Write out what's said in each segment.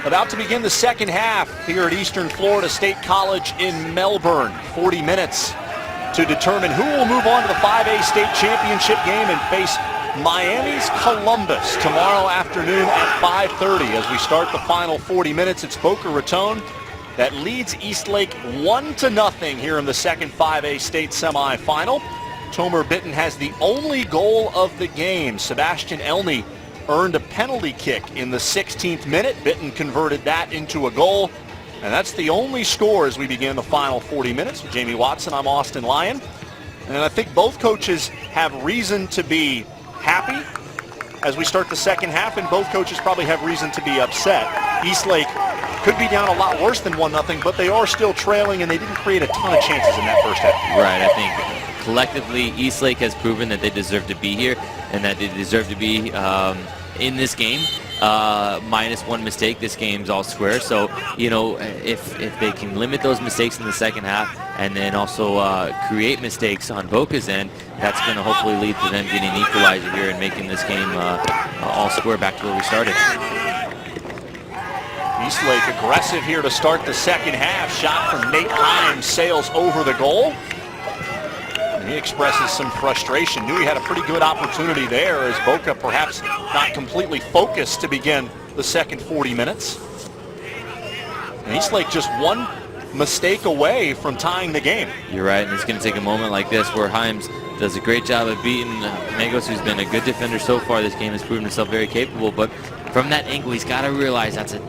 About to begin the second half here at Eastern Florida State College in Melbourne. 40 minutes to determine who will move on to the 5A state championship game and face Miami's Columbus tomorrow afternoon at 5:30. As we start the final 40 minutes, it's Boca Raton that leads Eastlake 1-0 here in the second 5A state semifinal. Tomer Bitten has the only goal of the game. Sebastian Elney earned a penalty kick in the 16th minute. Bitten converted that into a goal. And that's the only score as we begin the final 40 minutes. With Jamie Watson, I'm Austin Lyon. And I think both coaches have reason to be happy as we start the second half, and both coaches probably have reason to be upset. Eastlake could be down a lot worse than 1-0, but they are still trailing, and they didn't create a ton of chances in that first half. Right, I think collectively Eastlake has proven that they deserve to be here and that they deserve to be in this game. Minus one mistake, this game's all square. So, you know, if they can limit those mistakes in the second half and then also create mistakes on Boca's end, that's going to hopefully lead to them getting an equalizer here and making this game all square back to where we started. Eastlake aggressive here to start the second half. Shot from Nate Himes sails over the goal. And he expresses some frustration. Knew he had a pretty good opportunity there as Boca perhaps not completely focused to begin the second 40 minutes. And Eastlake just one mistake away from tying the game. You're right, and it's going to take a moment like this where Himes does a great job of beating Mangos, who's been a good defender so far. This game has proven himself very capable, but from that angle, he's got to realize that's a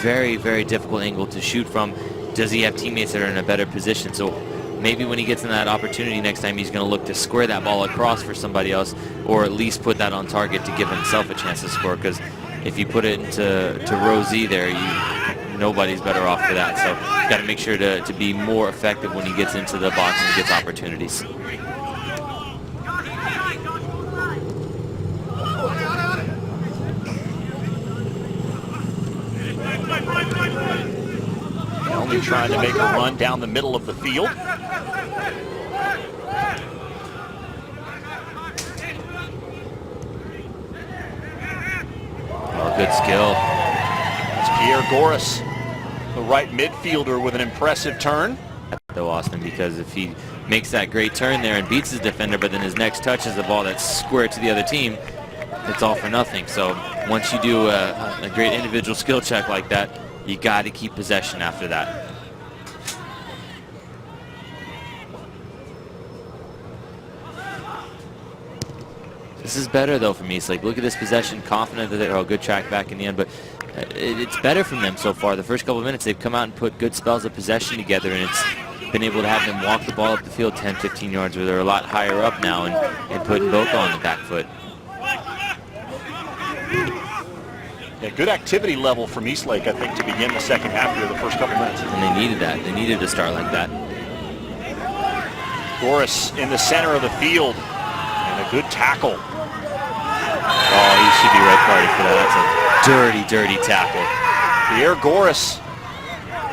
very, very difficult angle to shoot from. Does he have teammates that are in a better position? So maybe when he gets in that opportunity next time, he's going to look to square that ball across for somebody else, or at least put that on target to give himself a chance to score. Because if you put it into Rosie there, nobody's better off for that. So you've got to make sure to be more effective when he gets into the box and gets opportunities. Elney trying to make a run down the middle of the field. Oh, good skill. It's Pierre Goris, the right midfielder, with an impressive turn. Though, Austin, because if he makes that great turn there and beats his defender, but then his next touch is the ball that's square to the other team, it's all for nothing. So once you do a great individual skill check like that, you got to keep possession after that. This is better, though, from Eastlake. Look at this possession, confident that they're good track back in the end, but it's better from them so far. The first couple of minutes, they've come out and put good spells of possession together, and it's been able to have them walk the ball up the field 10, 15 yards, where they're a lot higher up now and putting Boca on the back foot. Yeah, good activity level from Eastlake, I think, to begin the second half here, the first couple minutes. And they needed that. They needed to start like that. Goris in the center of the field, and a good tackle. Oh, he should be red carded for that. That's a dirty, dirty tackle. Pierre Goris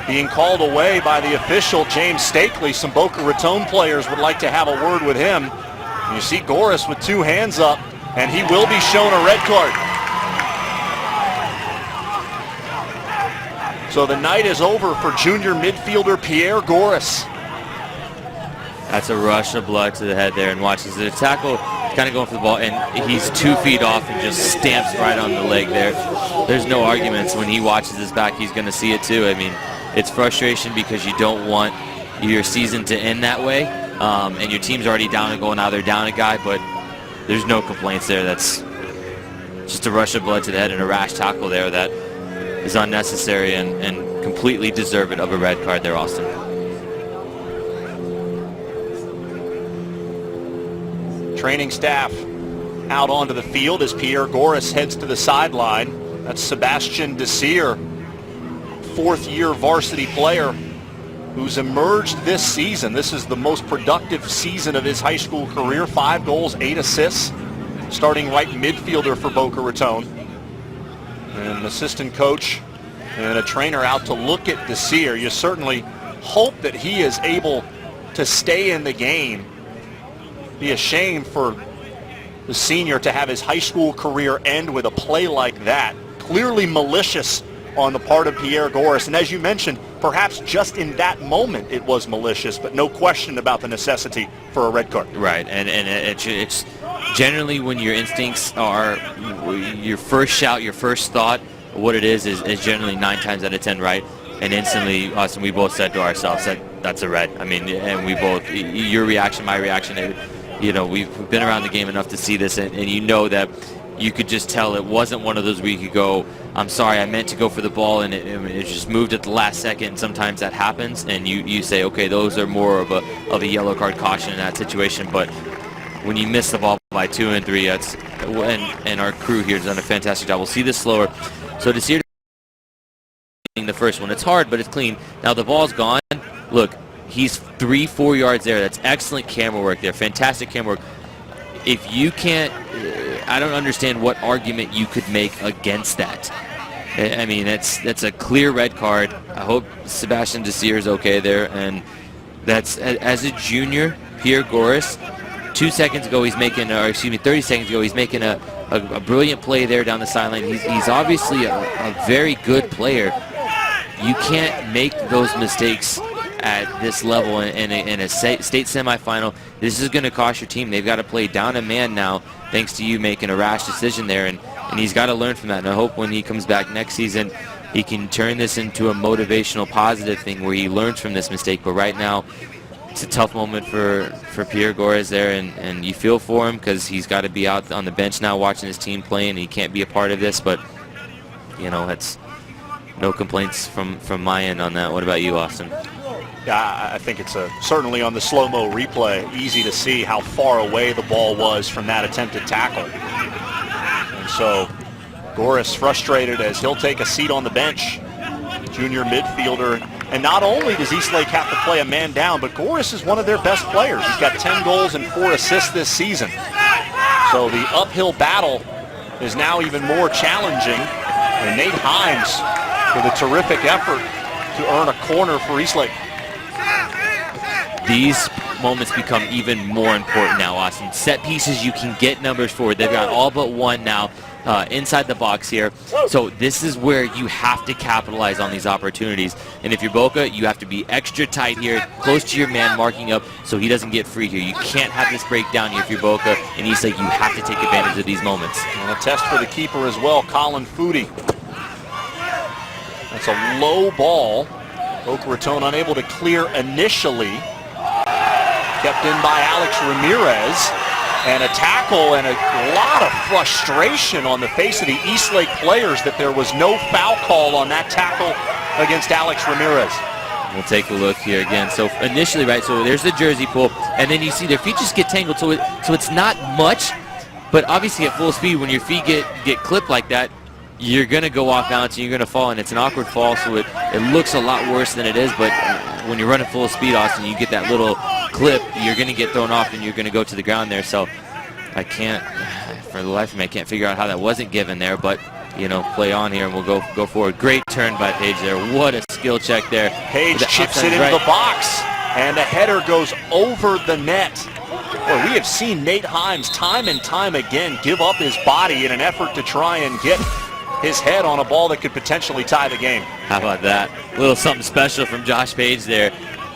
being called away by the official, James Stakely. Some Boca Raton players would like to have a word with him. And you see Goris with two hands up, and he will be shown a red card. So the night is over for junior midfielder Pierre Goris. That's a rush of blood to the head there, and watches the tackle kind of going for the ball, and he's 2 feet off and just stamps right on the leg there. There's no arguments. When he watches his back, he's going to see it too. I mean, it's frustration because you don't want your season to end that way, and your team's already down and going. Now they're down a guy, but there's no complaints there. That's just a rush of blood to the head and a rash tackle there that is unnecessary and completely deserving of a red card there, Austin. Training staff out onto the field as Pierre Goris heads to the sideline. That's Sebastian Desir, fourth-year varsity player who's emerged this season. This is the most productive season of his high school career. 5 goals, 8 assists. Starting right midfielder for Boca Raton. And an assistant coach and a trainer out to look at Desir. You certainly hope that he is able to stay in the game. Be a shame for the senior to have his high school career end with a play like that. Clearly malicious on the part of Pierre Goris. And as you mentioned, perhaps just in that moment it was malicious, but no question about the necessity for a red card. Right, and it's generally when your instincts are your first shout, your first thought, what it is generally 9 times out of 10 right. And instantly, Austin, we both said to ourselves that that's a red. I mean, and we both, your reaction, my reaction, you know, we've been around the game enough to see this, and you know that you could just tell it wasn't one of those where you could go, I'm sorry, I meant to go for the ball, and it just moved at the last second. Sometimes that happens, and you say, okay, those are more of a yellow card caution in that situation. But when you miss the ball by 2 and 3, that's and our crew here has done a fantastic job. We'll see this slower. So to see it the first one, it's hard, but it's clean. Now the ball's gone. Look, he's 3-4 yards there. That's excellent camera work there. Fantastic camera work. If you can't, I don't understand what argument you could make against that. I mean, that's a clear red card. I hope Sebastian Desir is okay there. And that's, as a junior, Pierre Goris, 2 seconds ago he's making, or excuse me, 30 seconds ago he's making a brilliant play there down the sideline. He's obviously a very good player. You can't make those mistakes at this level in a state semifinal. This is going to cost your team. They've got to play down a man now, thanks to you making a rash decision there, and he's got to learn from that. And I hope when he comes back next season, he can turn this into a motivational, positive thing where he learns from this mistake. But right now, it's a tough moment for Pierre Goris there, and you feel for him because he's got to be out on the bench now watching his team play, and he can't be a part of this. But you know, it's no complaints from my end on that. What about you, Austin? Yeah, I think it's certainly on the slow-mo replay, easy to see how far away the ball was from that attempted tackle. And so Goris frustrated as he'll take a seat on the bench, junior midfielder. And not only does Eastlake have to play a man down, but Goris is one of their best players. He's got 10 goals and 4 assists this season. So the uphill battle is now even more challenging. And Nate Himes with a terrific effort to earn a corner for Eastlake. These moments become even more important now, Austin. Set pieces you can get numbers for. They've got all but one now inside the box here. So this is where you have to capitalize on these opportunities. And if you're Boca, you have to be extra tight here, close to your man, marking up so he doesn't get free here. You can't have this breakdown here if you're Boca. And Eastlake, you have to take advantage of these moments. And a test for the keeper as well, Colin Foodie. That's a low ball. Boca Raton unable to clear initially. Kept in by Alex Ramirez. And a tackle and a lot of frustration on the face of the Eastlake players that there was no foul call on that tackle against Alex Ramirez. We'll take a look here again. So initially, right, so there's the jersey pull, and then you see their feet just get tangled, so it's not much, but obviously at full speed, when your feet get clipped like that, you're going to go off balance and you're going to fall, and it's an awkward fall, so it looks a lot worse than it is. But when you're running full speed, Austin, you get that little clip, you're going to get thrown off and you're going to go to the ground there. So I can't, for the life of me, I can't figure out how that wasn't given there, but you know, play on here and we'll go forward. Great turn by Page there. What a skill check there. Page chips it into the box, and the header goes over the net. Boy, we have seen Nate Himes time and time again give up his body in an effort to try and get his head on a ball that could potentially tie the game. How about that? A little something special from Josh Page there.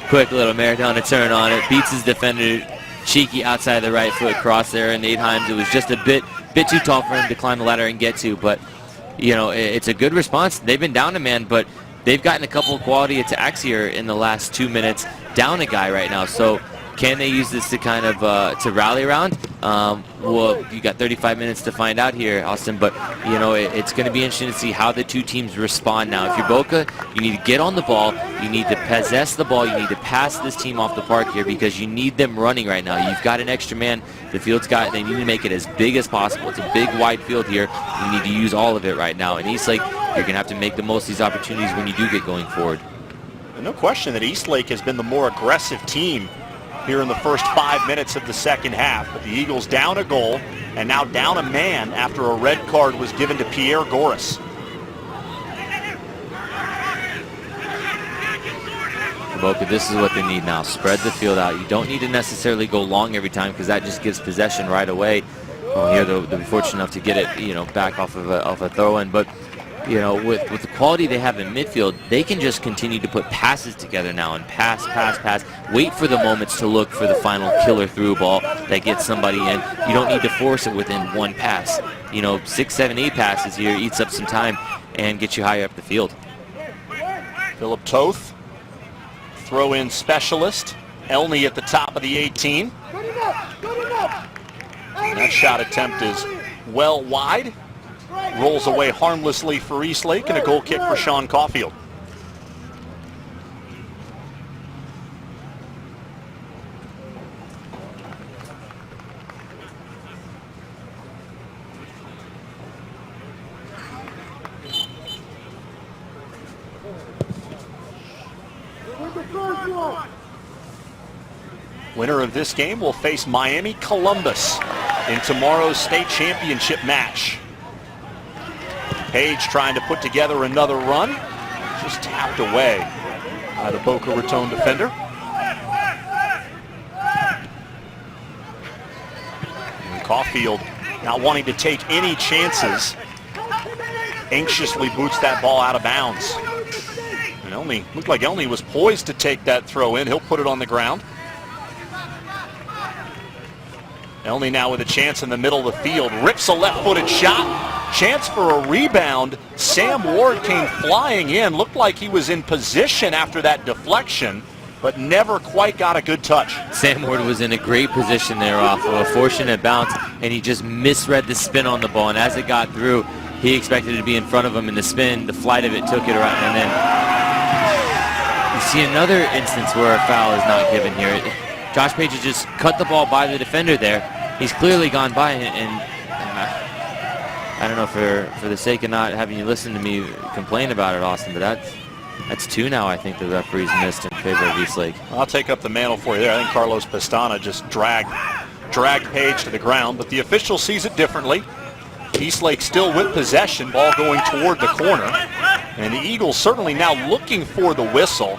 Quick little Maradona turn on it. Beats his defender. Cheeky outside the right foot cross there. And Nate Himes, it was just a bit too tall for him to climb the ladder and get to. But, you know, it's a good response. They've been down a man, but they've gotten a couple of quality attacks here in the last 2 minutes. Down a guy right now. So can they use this to kind of to rally around? Well, you got 35 minutes to find out here, Austin, but you know, it's going to be interesting to see how the two teams respond now. If you're Boca, you need to get on the ball, you need to possess the ball, you need to pass this team off the park here because you need them running right now. You've got an extra man, the field's got, they need to make it as big as possible. It's a big wide field here, you need to use all of it right now. And Eastlake, you're going to have to make the most of these opportunities when you do get going forward. No question that Eastlake has been the more aggressive team here in the first 5 minutes of the second half. But the Eagles down a goal and now down a man after a red card was given to Pierre Goris. Boca, this is what they need now. Spread the field out. You don't need to necessarily go long every time because that just gives possession right away. Well, here they'll be fortunate enough to get it, you know, back off of a throw-in. But you know, with the quality they have in midfield, they can just continue to put passes together now and pass, wait for the moments to look for the final killer through ball that gets somebody in. You don't need to force it within one pass. You know, 6, 7, 8 passes here eats up some time and gets you higher up the field. Philip Toth, throw-in specialist. Elney at the top of the 18. And that shot attempt is well wide. Rolls away harmlessly for Eastlake, and a goal kick for Sean Caulfield. Winner of this game will face Miami Columbus in tomorrow's state championship match. Page trying to put together another run, just tapped away by the Boca Raton defender. And Caulfield, not wanting to take any chances, anxiously boots that ball out of bounds. And Elney, looked like Elney was poised to take that throw in. He'll put it on the ground. Elney now with a chance in the middle of the field, rips a left-footed shot, chance for a rebound. Sam Ward came flying in, looked like he was in position after that deflection, but never quite got a good touch. Sam Ward was in a great position there off of a fortunate bounce, and he just misread the spin on the ball, and as it got through, he expected it to be in front of him in the spin. The flight of it took it around, and then you see another instance where a foul is not given here. Josh Page has just cut the ball by the defender there. He's clearly gone by, and I don't know, for the sake of not having you listen to me complain about it, Austin, but that's 2 now, I think, the referees missed in favor of Eastlake. I'll take up the mantle for you there. I think Carlos Pestana just dragged Page to the ground, but the official sees it differently. Eastlake still with possession, ball going toward the corner, and the Eagles certainly now looking for the whistle.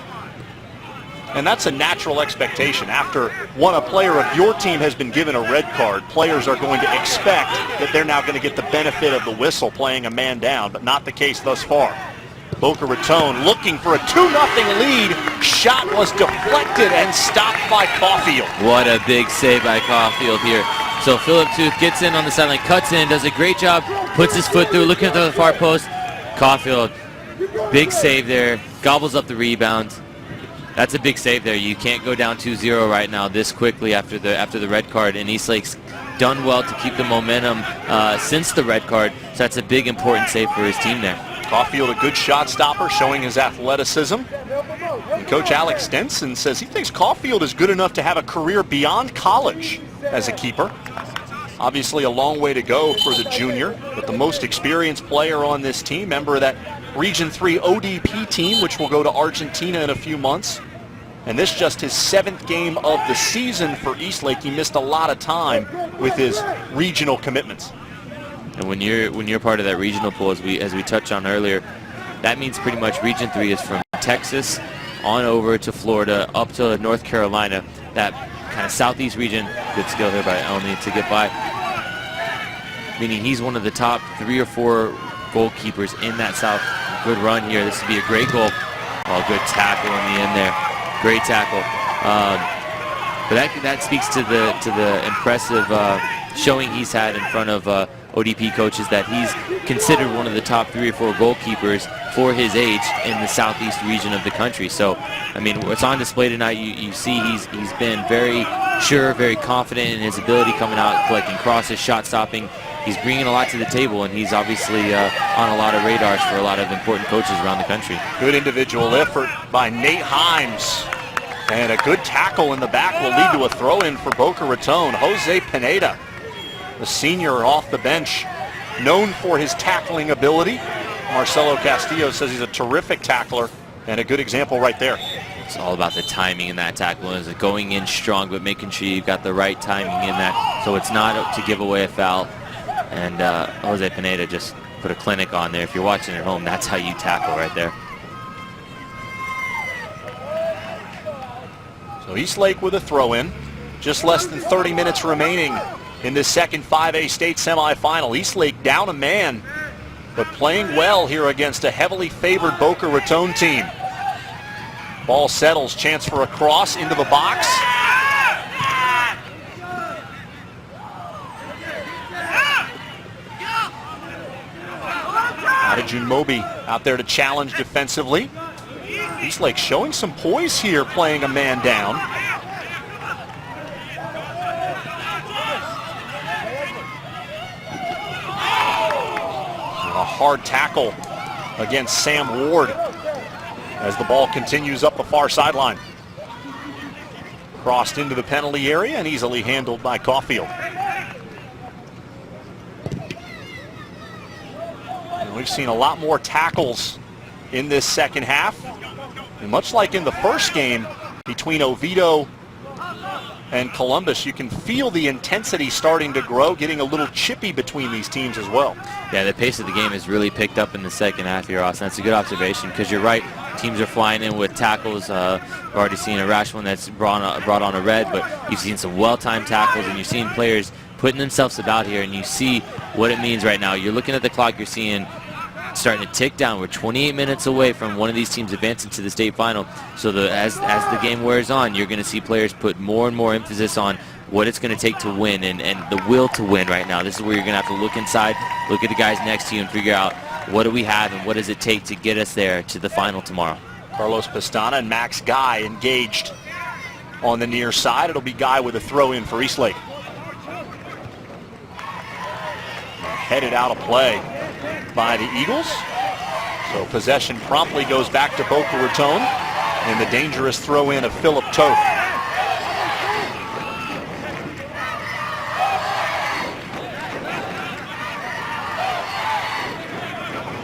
And that's a natural expectation. After a player of your team has been given a red card, players are going to expect that they're now going to get the benefit of the whistle playing a man down, but not the case thus far. Boca Raton looking for a 2-0 lead. Shot was deflected and stopped by Caulfield. What a big save by Caulfield here. So Philip Tooth gets in on the sideline, cuts in, does a great job, puts his foot through, looking at the far post. Caulfield, big save there, gobbles up the rebound. That's a big save there. You can't go down 2-0 right now this quickly after the red card, and Eastlake's done well to keep the momentum since the red card, so that's a big important save for his team there. Caulfield, a good shot stopper, showing his athleticism. And Coach Alex Stenson says he thinks Caulfield is good enough to have a career beyond college as a keeper. Obviously a long way to go for the junior, but the most experienced player on this team, member of that Region 3 ODP team, which will go to Argentina in a few months. And this just his 7th game of the season for Eastlake. He missed a lot of time with his regional commitments. And when you're part of that regional pool, as we touched on earlier, that means pretty much Region 3 is from Texas on over to Florida, up to North Carolina. That kind of southeast region, good skill here by Elney to get by. Meaning he's one of the top 3 or 4 goalkeepers in that south. Good run here. This would be a great goal. Oh, good tackle in the end there. Great tackle. But that speaks to the impressive showing he's had in front of ODP coaches, that he's considered one of the top 3 or 4 goalkeepers for his age in the southeast region of the country. So, I mean, what's on display tonight, you see he's been very sure, very confident in his ability coming out, collecting crosses, shot stopping. He's bringing a lot to the table, and he's obviously on a lot of radars for a lot of important coaches around the country. Good individual effort by Nate Himes, and a good tackle in the back will lead to a throw-in for Boca Raton. Jose Pineda, the senior off the bench, known for his tackling ability. Marcelo Castillo says he's a terrific tackler, and a good example right there. It's all about the timing in that tackle. Is it going in strong, but making sure you've got the right timing in that, so it's not to give away a foul. And Jose Pineda just put a clinic on there. If you're watching at home, that's how you tackle right there. So Eastlake with a throw-in. Just less than 30 minutes remaining in this second 5A state semifinal. Eastlake down a man but playing well here against a heavily favored Boca Raton team. Ball settles, chance for a cross into the box. Moby out there to challenge defensively. Eastlake showing some poise here, playing a man down. And a hard tackle against Sam Ward as the ball continues up the far sideline. Crossed into the penalty area and easily handled by Caulfield. We've seen a lot more tackles in this second half. And much like in the first game between Oviedo and Columbus, you can feel the intensity starting to grow, getting a little chippy between these teams as well. Yeah, the pace of the game has really picked up in the second half here, Austin. That's a good observation because you're right. Teams are flying in with tackles. We've already seen a rash one that's brought on a red, but you've seen some well-timed tackles, and you've seen players putting themselves about here, and you see what it means right now. You're looking at the clock, you're seeing starting to tick down. We're 28 minutes away from one of these teams advancing to the state final. So as the game wears on, you're going to see players put more and more emphasis on what it's going to take to win and the will to win right now. This is where you're going to have to look inside, look at the guys next to you, and figure out what do we have and what does it take to get us there to the final tomorrow. Carlos Pastana and Max Guy engaged on the near side. It'll be Guy with a throw in for Eastlake. Headed out of play by the Eagles. So possession promptly goes back to Boca Raton, and the dangerous throw in of Philip Toth.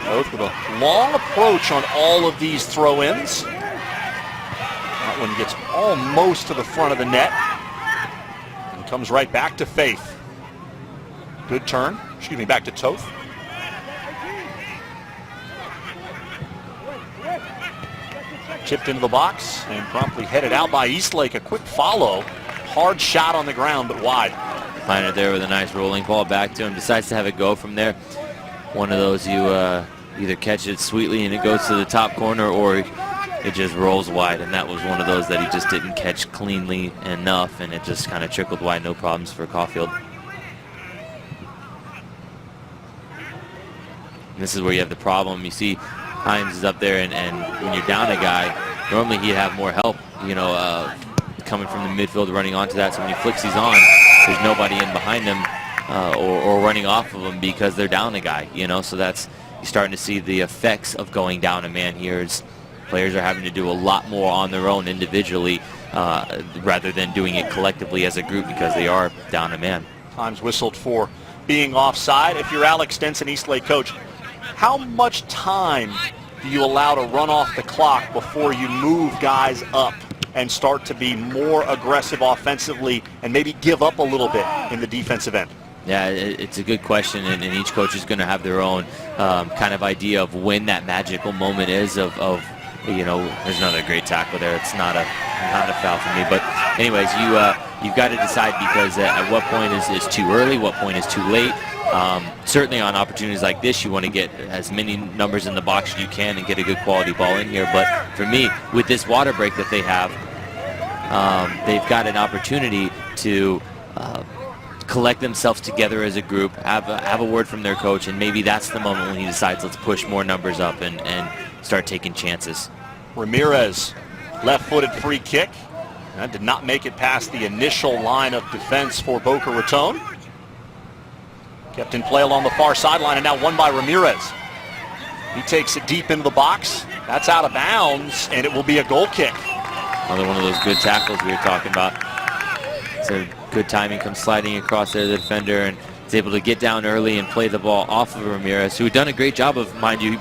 Toth with a long approach on all of these throw-ins. That one gets almost to the front of the net and comes right back to Faith. Good turn, back to Toth. Chipped into the box and promptly headed out by Eastlake. A quick follow. Hard shot on the ground, but wide. Find it there with a nice rolling ball back to him. Decides to have it go from there. One of those you either catch it sweetly and it goes to the top corner, or it just rolls wide. And that was one of those that he just didn't catch cleanly enough, and it just kind of trickled wide. No problems for Caulfield. And this is where you have the problem. You see Himes is up there, and when you're down a guy, normally he'd have more help, coming from the midfield running onto that. So when he flicks these on, there's nobody in behind him or running off of him because they're down a guy, So that's, you're starting to see the effects of going down a man here. As players are having to do a lot more on their own individually rather than doing it collectively as a group because they are down a man. Times whistled for being offside. If you're Alex Stenson, Eastlake coach, how much time do you allow to run off the clock before you move guys up and start to be more aggressive offensively and maybe give up a little bit in the defensive end? Yeah, it's a good question, and each coach is going to have their own kind of idea of when that magical moment is of there's another great tackle there. It's not a foul for me, but anyways, you've got to decide, because at what point is too early, what point is too late. Certainly on opportunities like this, you want to get as many numbers in the box as you can and get a good quality ball in here. But for me, with this water break that they have, they've got an opportunity to collect themselves together as a group, have a word from their coach, and maybe that's the moment when he decides, let's push more numbers up and start taking chances. Ramirez, left-footed free kick. That did not make it past the initial line of defense for Boca Raton. Kept in play along the far sideline, and now won by Ramirez. He takes it deep into the box. That's out of bounds, and it will be a goal kick. Another one of those good tackles we were talking about. So good timing, comes sliding across there, the defender, and is able to get down early and play the ball off of Ramirez, who had done a great job of, mind you,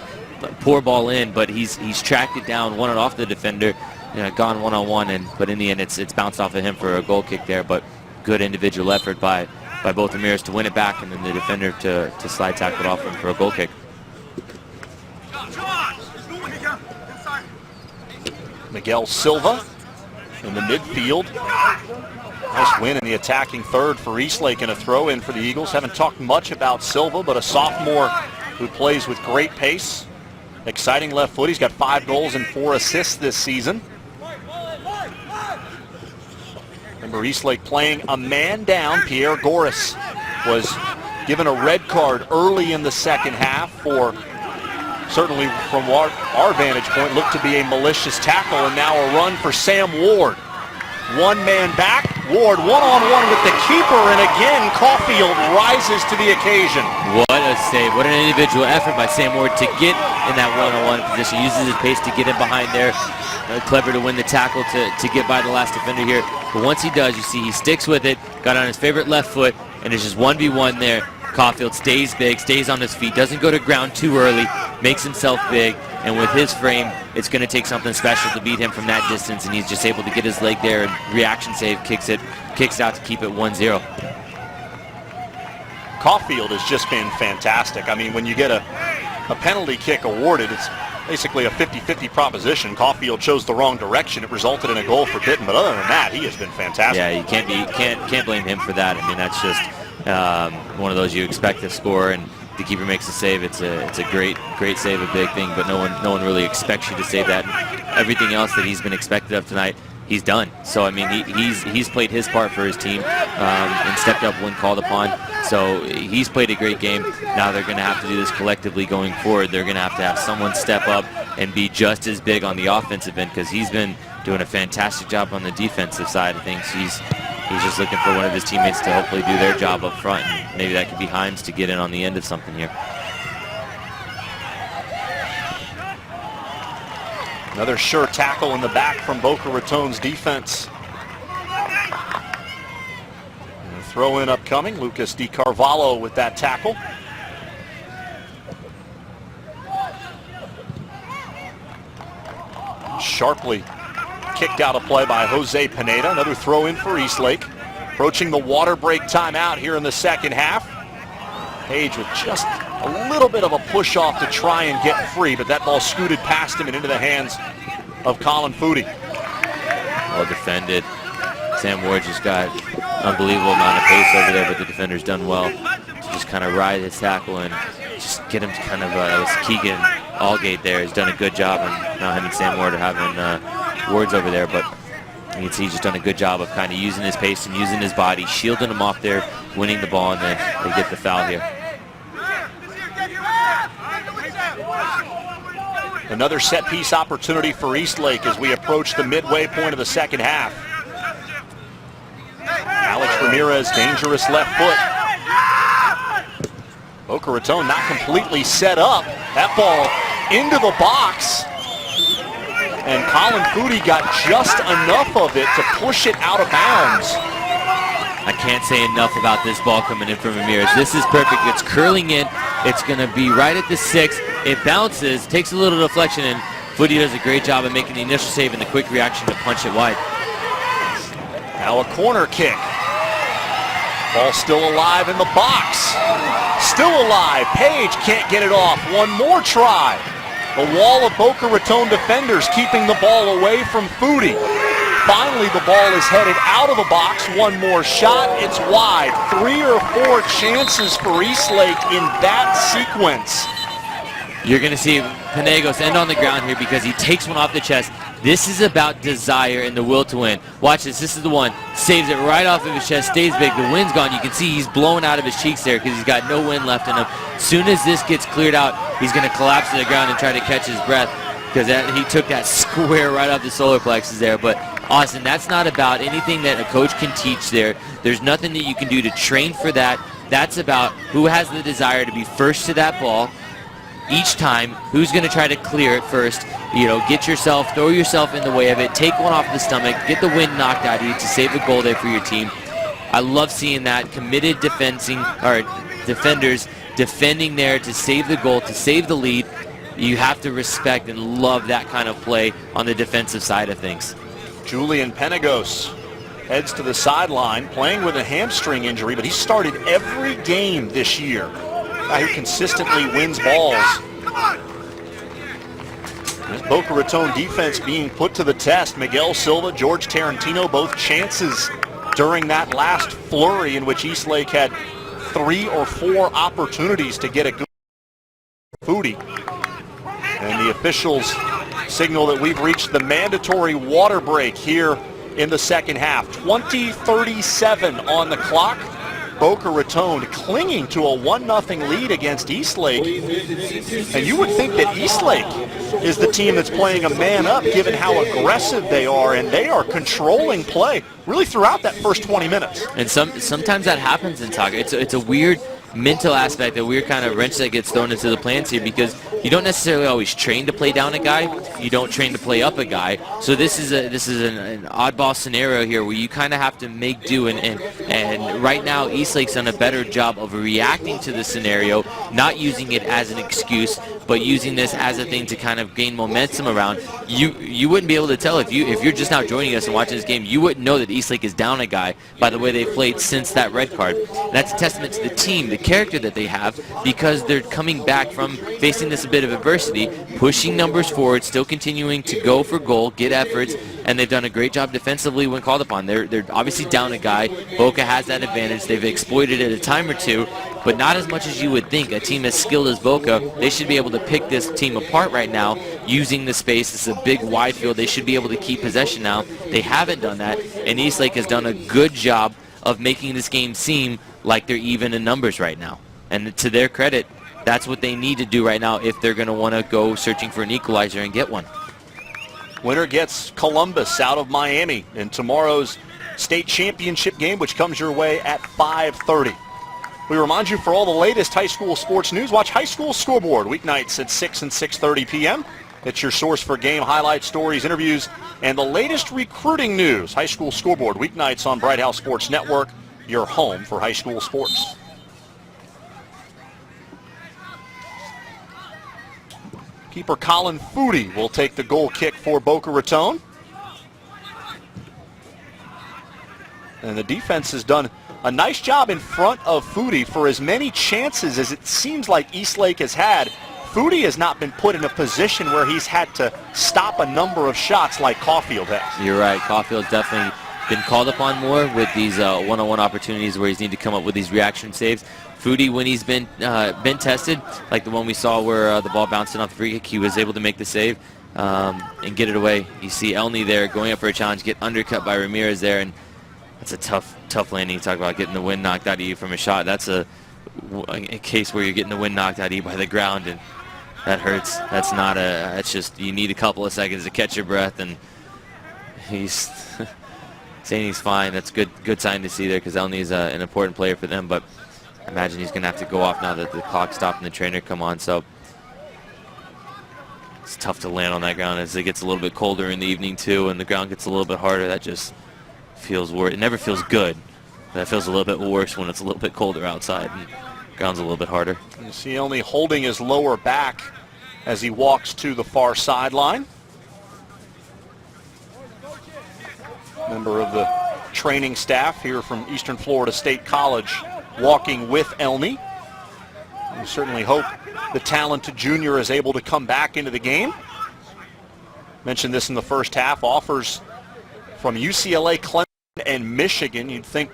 poor ball in, but he's tracked it down, won it off the defender, gone one-on-one, but in the end it's bounced off of him for a goal kick there. But good individual effort by both Ramirez to win it back, and then the defender to slide tackle it off him for a goal kick. Miguel Silva in the midfield. Nice win in the attacking third for Eastlake, and a throw in for the Eagles. Haven't talked much about Silva, but a sophomore who plays with great pace. Exciting left foot. He's got 5 goals and 4 assists this season. Remember, Eastlake playing a man down. Pierre Goris was given a red card early in the second half for, certainly from our vantage point, looked to be a malicious tackle, and now a run for Sam Ward. One man back, Ward one-on-one with the keeper, and again Caulfield rises to the occasion. What a save, what an individual effort by Sam Ward to get in that one-on-one position. Uses his pace to get in behind there. Clever to win the tackle to get by the last defender here. But once he does, you see he sticks with it, got on his favorite left foot, and it's just 1v1 there. Caulfield stays big, stays on his feet, doesn't go to ground too early, makes himself big, and with his frame, it's going to take something special to beat him from that distance, and he's just able to get his leg there, and reaction save, kicks out to keep it 1-0. Caulfield has just been fantastic. I mean, when you get a penalty kick awarded, it's basically a 50-50 proposition. Caulfield chose the wrong direction. It resulted in a goal for Bitton, but other than that, he has been fantastic. Yeah, you can't blame him for that. I mean, that's just one of those you expect to score, and the keeper makes a save. It's a great save, a big thing, but no one really expects you to save that. And everything else that he's been expected of tonight, he's done. So I mean, he's played his part for his team and stepped up when called upon. So he's played a great game. Now they're going to have to do this collectively going forward. They're going to have someone step up and be just as big on the offensive end, because he's been doing a fantastic job on the defensive side of things. He's just looking for one of his teammates to hopefully do their job up front, and maybe that could be Himes to get in on the end of something here. Another sure tackle in the back from Boca Raton's defense. And a throw in upcoming. Lucas Di Carvalho with that tackle. Sharply kicked out of play by Jose Pineda. Another throw in for Eastlake. Approaching the water break timeout here in the second half. Page with just a little bit of a push off to try and get free, but that ball scooted past him and into the hands of Colin Foodie. Well defended. Sam Ward just got unbelievable amount of pace over there, but the defender's done well to just kind of ride his tackle and just get him to kind of, that was Keegan Allgate there. He's done a good job, and now him and Sam Ward are having words over there, but you can see he's just done a good job of kind of using his pace and using his body, shielding him off there, winning the ball, and then they get the foul here. Another set piece opportunity for Eastlake as we approach the midway point of the second half. Alex Ramirez, dangerous left foot. Boca Raton not completely set up. That ball into the box. And Colin Foodie got just enough of it to push it out of bounds. I can't say enough about this ball coming in from Ramirez. This is perfect. It's curling in. It's going to be right at the 6. It bounces, takes a little deflection, and Foodie does a great job of making the initial save and the quick reaction to punch it wide. Now a corner kick. Ball still alive in the box. Still alive. Page can't get it off. One more try. The wall of Boca Raton defenders keeping the ball away from Foodie. Finally, the ball is headed out of the box. One more shot. It's wide. 3 or 4 chances for Eastlake in that sequence. You're going to see Penegos end on the ground here because he takes one off the chest. This is about desire and the will to win. Watch this. This is the one. Saves it right off of his chest. Stays big. The wind's gone. You can see he's blowing out of his cheeks there because he's got no wind left in him. As soon as this gets cleared out, he's going to collapse to the ground and try to catch his breath because he took that square right off the solar plexus there. But Austin, that's not about anything that a coach can teach there. There's nothing that you can do to train for that. That's about who has the desire to be first to that ball each time, who's going to try to clear it first, throw yourself in the way of it, take one off the stomach, get the wind knocked out of you to save a goal there for your team. I love seeing that, committed defenders defending there to save the goal, to save the lead. You have to respect and love that kind of play on the defensive side of things. Julian Penegos heads to the sideline, playing with a hamstring injury, but he started every game this year. Guy who consistently wins balls. This Boca Raton defense being put to the test. Miguel Silva, George Tarantino, both chances during that last flurry in which Eastlake had 3 or 4 opportunities to get a good Foodie. And the officials signal that we've reached the mandatory water break here in the second half. 20:37 on the clock. Boca Raton clinging to a 1-0 lead against Eastlake. And you would think that Eastlake is the team that's playing a man up given how aggressive they are, and they are controlling play really throughout that first 20 minutes. And sometimes that happens in soccer. It's a weird mental aspect, a weird kind of wrench that gets thrown into the plans here, because you don't necessarily always train to play down a guy. You don't train to play up a guy. So this is an oddball scenario here where you kind of have to make do. And right now, Eastlake's done a better job of reacting to the scenario, not using it as an excuse, but using this as a thing to kind of gain momentum around. You wouldn't be able to tell if you're just now joining us and watching this game. You wouldn't know that Eastlake is down a guy by the way they've played since that red card. And that's a testament to the team, the character that they have, because they're coming back from facing this bit of adversity, pushing numbers forward, still continuing to go for goal, get efforts, and they've done a great job defensively when called upon. They're obviously down a guy. Boca has that advantage. They've exploited it a time or two, but not as much as you would think. A team as skilled as Boca, they should be able to pick this team apart right now using the space. It's a big wide field. They should be able to keep possession now. They haven't done that, and Eastlake has done a good job of making this game seem like they're even in numbers right now. And to their credit, that's what they need to do right now if they're going to want to go searching for an equalizer and get one. Winner gets Columbus out of Miami in tomorrow's state championship game, which comes your way at 5:30. We remind you, for all the latest high school sports news, watch High School Scoreboard weeknights at 6 and 6:30 p.m. It's your source for game highlights, stories, interviews, and the latest recruiting news. High School Scoreboard weeknights on Bright House Sports Network, your home for high school sports. Keeper Colin Foodie will take the goal kick for Boca Raton. And the defense has done a nice job in front of Foodie for as many chances as it seems like Eastlake has had. Foodie has not been put in a position where he's had to stop a number of shots like Caulfield has. You're right. Caulfield's definitely been called upon more with these one-on-one opportunities where he's need to come up with these reaction saves. Foodie, when he's been tested, like the one we saw where the ball bounced in off the free kick, he was able to make the save and get it away. You see Elney there going up for a challenge, get undercut by Ramirez there, and that's a tough landing. You talk about getting the wind knocked out of you from a shot. That's a case where you're getting the wind knocked out of you by the ground, and that hurts. That's not a. That's just, you need a couple of seconds to catch your breath, and he's saying he's fine. That's good sign to see there, because Elney's an important player for them. But I imagine he's going to have to go off now that the clock stopped and the trainer come on. So it's tough to land on that ground as it gets a little bit colder in the evening too, and the ground gets a little bit harder. That just feels worse. It never feels good. That feels a little bit worse when it's a little bit colder outside and the ground's a little bit harder. You see Elney holding his lower back as he walks to the far sideline. Member of the training staff here from Eastern Florida State College walking with Elney. We certainly hope the talented junior is able to come back into the game. Mentioned this in the first half. Offers from UCLA, Clemson, and Michigan. You'd think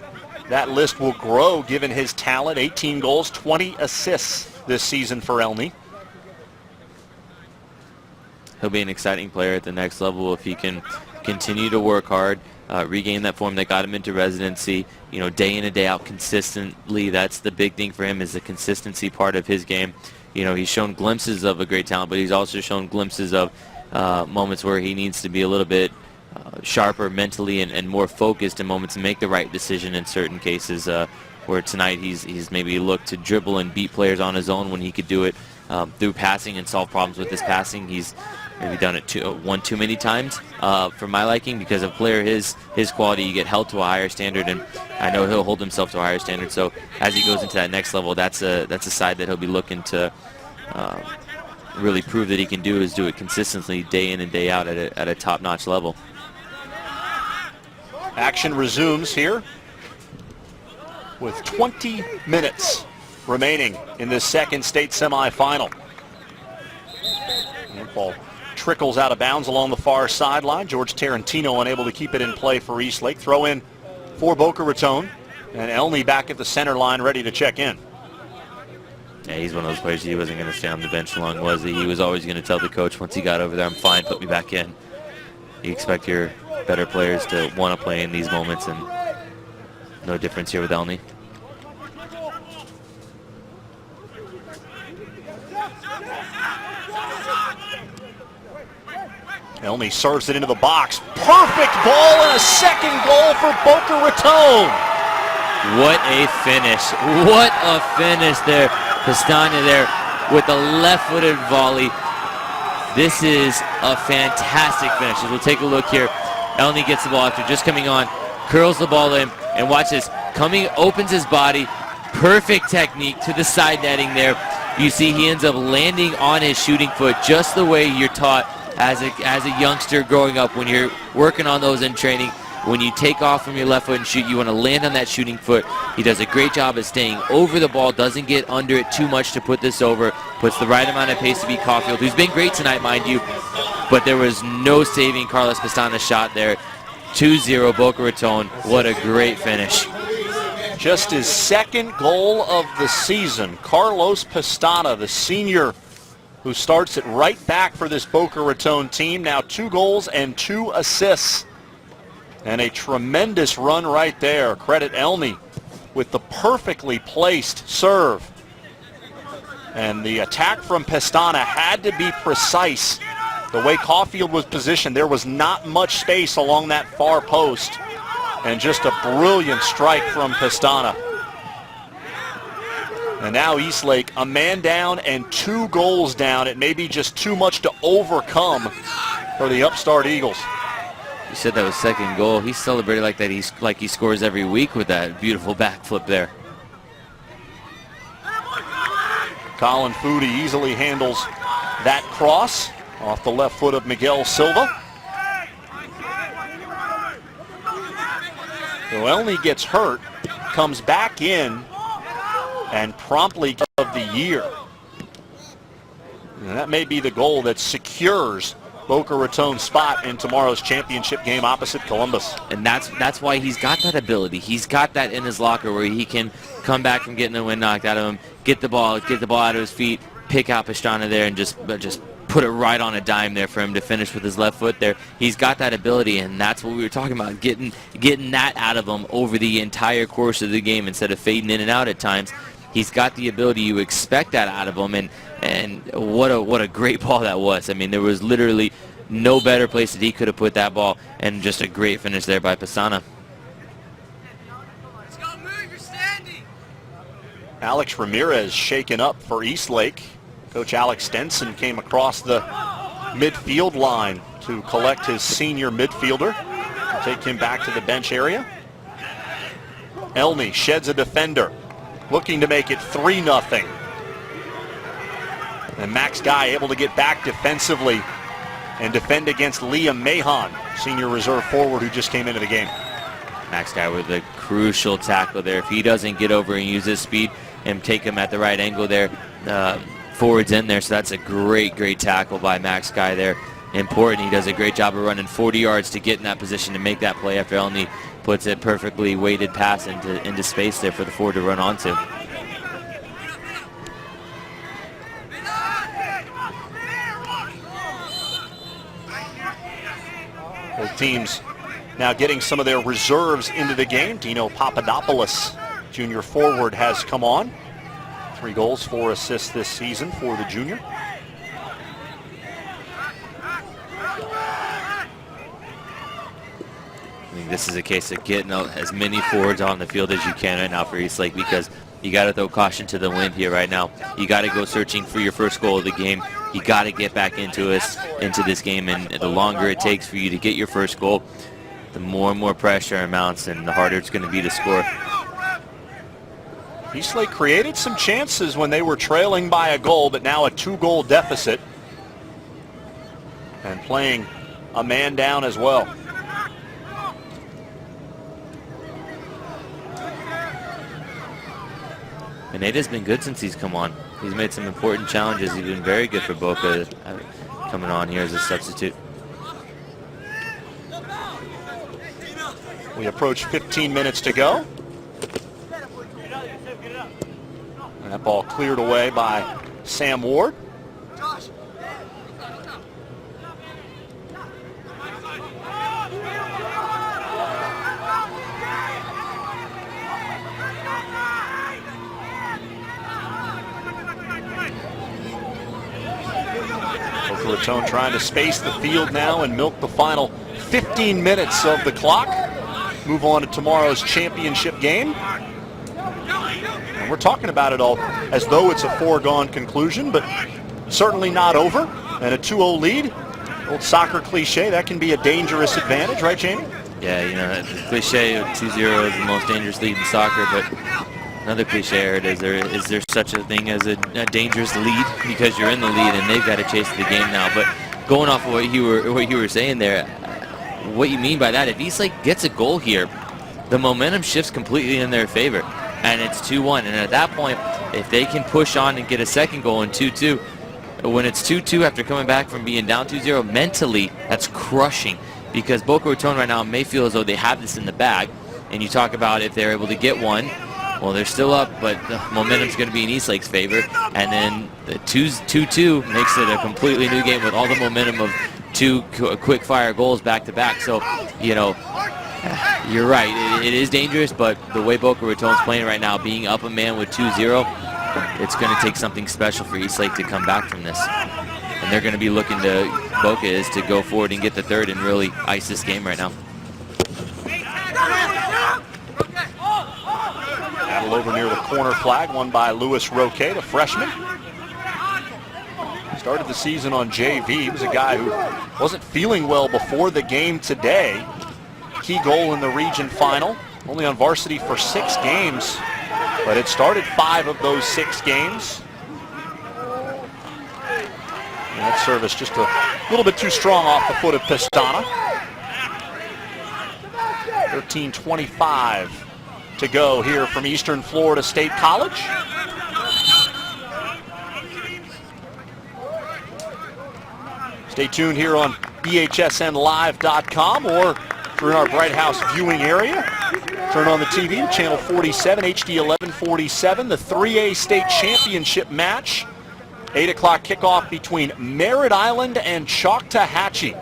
that list will grow given his talent. 18 goals, 20 assists this season for Elney. He'll be an exciting player at the next level if he can continue to work hard, regain that form that got him into residency, you know, day in and day out consistently. That's the big thing for him, is the consistency part of his game. You know, he's shown glimpses of a great talent, but he's also shown glimpses of moments where he needs to be a little bit sharper mentally and more focused in moments and make the right decision in certain cases, where tonight he's maybe looked to dribble and beat players on his own when he could do it through passing and solve problems with his passing. He's maybe done it one too many times for my liking, because of player his quality, you get held to a higher standard, and I know he'll hold himself to a higher standard. So as he goes into that next level, that's a side that he'll be looking to really prove that he can do, is do it consistently day in and day out at a top-notch level. Action resumes here with 20 minutes remaining in this second state semifinal. And ball trickles out of bounds along the far sideline. George Tarantino unable to keep it in play for Eastlake. Throw in for Boca Raton. And Elney back at the center line ready to check in. Yeah, he's one of those players. He wasn't going to stay on the bench long, was he? He was always going to tell the coach once he got over there, I'm fine, put me back in. You expect your better players to want to play in these moments, and no difference here with Elney. Elney serves it into the box. Perfect ball and a second goal for Boca Raton. What a finish. What a finish there. Pestana there with the left-footed volley. This is a fantastic finish. As we'll take a look here. Elney gets the ball after just coming on, curls the ball in, and watch this. Coming, opens his body. Perfect technique to the side netting there. You see he ends up landing on his shooting foot just the way you're taught as a youngster growing up. When you're working on those in training, when you take off from your left foot and shoot, you want to land on that shooting foot. He does a great job of staying over the ball, doesn't get under it too much to put this over, puts the right amount of pace to beat Caulfield, who's been great tonight, mind you, but there was no saving Carlos Pestana's shot there. 2-0 Boca Raton. What a great finish. Just his second goal of the season. Carlos Pestana, the senior who starts it right back for this Boca Raton team. Now 2 goals and 2 assists. And a tremendous run right there. Credit Elney with the perfectly placed serve. And the attack from Pestana had to be precise. The way Caulfield was positioned, there was not much space along that far post. And just a brilliant strike from Pestana. And now Eastlake, a man down and 2 goals down. It may be just too much to overcome for the upstart Eagles. You said that was second goal. He celebrated like that. He's like he scores every week with that beautiful backflip there. Colin Foodie easily handles that cross off the left foot of Miguel Silva. So Elney gets hurt, comes back in, and promptly of the year. And that may be the goal that secures Boca Raton's spot in tomorrow's championship game opposite Columbus. And that's why he's got that ability. He's got that in his locker where he can come back from getting the wind knocked out of him, get the ball out of his feet, pick out Pestana there, and just put it right on a dime there for him to finish with his left foot there. He's got that ability, and that's what we were talking about, getting that out of him over the entire course of the game instead of fading in and out at times. He's got the ability. You expect that out of him, and what a great ball that was. I mean, there was literally no better place that he could have put that ball, and just a great finish there by Pestana. Alex Ramirez shaken up for Eastlake. Coach Alex Stenson came across the midfield line to collect his senior midfielder and take him back to the bench area. Elney sheds a defender, looking to make it 3-0. And Max Guy able to get back defensively and defend against Liam Mahon, senior reserve forward who just came into the game. Max Guy with a crucial tackle there. If he doesn't get over and use his speed and take him at the right angle there, forwards in there. So that's a great tackle by Max Guy there. Important. He does a great job of running 40 yards to get in that position to make that play after Elney puts a perfectly weighted pass into space there for the forward to run onto. Both teams now getting some of their reserves into the game. Dino Papadopoulos, junior forward, has come on. 3 goals, 4 assists this season for the junior. I think this is a case of getting as many forwards on the field as you can right now for Eastlake, because you got to throw caution to the wind here right now. You got to go searching for your first goal of the game. You got to get back into this game, and the longer it takes for you to get your first goal, the more and more pressure mounts, and the harder it's going to be to score. Eastlake created some chances when they were trailing by a goal, but now a 2-goal deficit. And playing a man down as well. Pineda's been good since he's come on. He's made some important challenges. He's been very good for Boca coming on here as a substitute. We approach 15 minutes to go. And that ball cleared away by Sam Ward. Boca Raton trying to space the field now and milk the final 15 minutes of the clock. Move on to tomorrow's championship game. And we're talking about it all as though it's a foregone conclusion, but certainly not over. And a 2-0 lead, old soccer cliche, that can be a dangerous advantage, right, Jamie? Yeah, you know, the cliche of 2-0 is the most dangerous lead in soccer, but another cliche I heard is there such a thing as a dangerous lead, because you're in the lead and they've got to chase the game now. But going off of what you were saying there, what you mean by that, if Eastlake gets a goal here, the momentum shifts completely in their favor, and it's 2-1. And at that point, if they can push on and get a second goal in 2-2, when it's 2-2 after coming back from being down 2-0, mentally that's crushing, because Boca Raton right now may feel as though they have this in the bag. And you talk about if they're able to get one, well, they're still up, but the momentum's going to be in Eastlake's favor. And then the 2-2 makes it a completely new game with all the momentum of two quick-fire goals back-to-back. So, you know, you're right. It is dangerous, but the way Boca Raton's playing right now, being up a man with 2-0, it's going to take something special for Eastlake to come back from this. And they're going to be looking to, Boca is, to go forward and get the third and really ice this game right now. Battle over near the corner flag, won by Louis Roque, the freshman. Started the season on JV. He was a guy who wasn't feeling well before the game today. Key goal in the region final. Only on varsity for 6 games, but it started 5 of those 6 games. And that service just a little bit too strong off the foot of Pestana. 13:25 to go here from Eastern Florida State College. Stay tuned here on BHSNLive.com, or if you're in our Bright House viewing area, turn on the TV to channel 47, HD 1147, the 3A state championship match. 8 o'clock kickoff between Merritt Island and Choctawhatchee.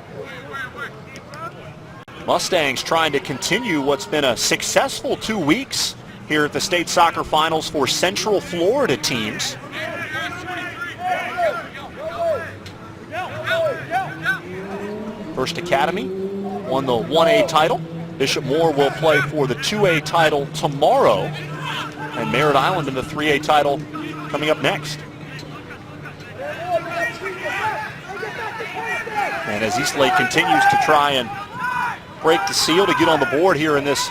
Mustangs trying to continue what's been a successful 2 weeks here at the state soccer finals for Central Florida teams. First Academy won the 1A title. Bishop Moore will play for the 2A title tomorrow, and Merritt Island in the 3A title coming up next. And as Eastlake continues to try and break the seal to get on the board here in this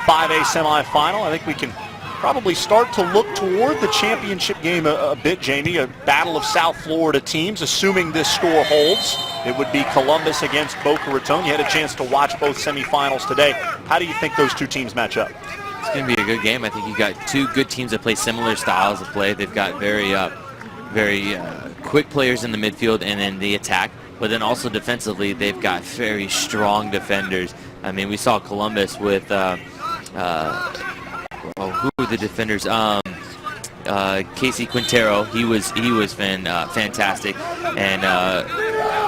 5A semifinal, I think we can probably start to look toward the championship game a bit, Jamie. A battle of South Florida teams, assuming this score holds. It would be Columbus against Boca Raton. You had a chance to watch both semifinals today. How do you think those two teams match up? It's going to be a good game. I think you got two good teams that play similar styles of play. They've got very quick players in the midfield and in the attack. But then also defensively, they've got very strong defenders. I mean, we saw Columbus with, who were the defenders? Casey Quintero, he was fantastic, and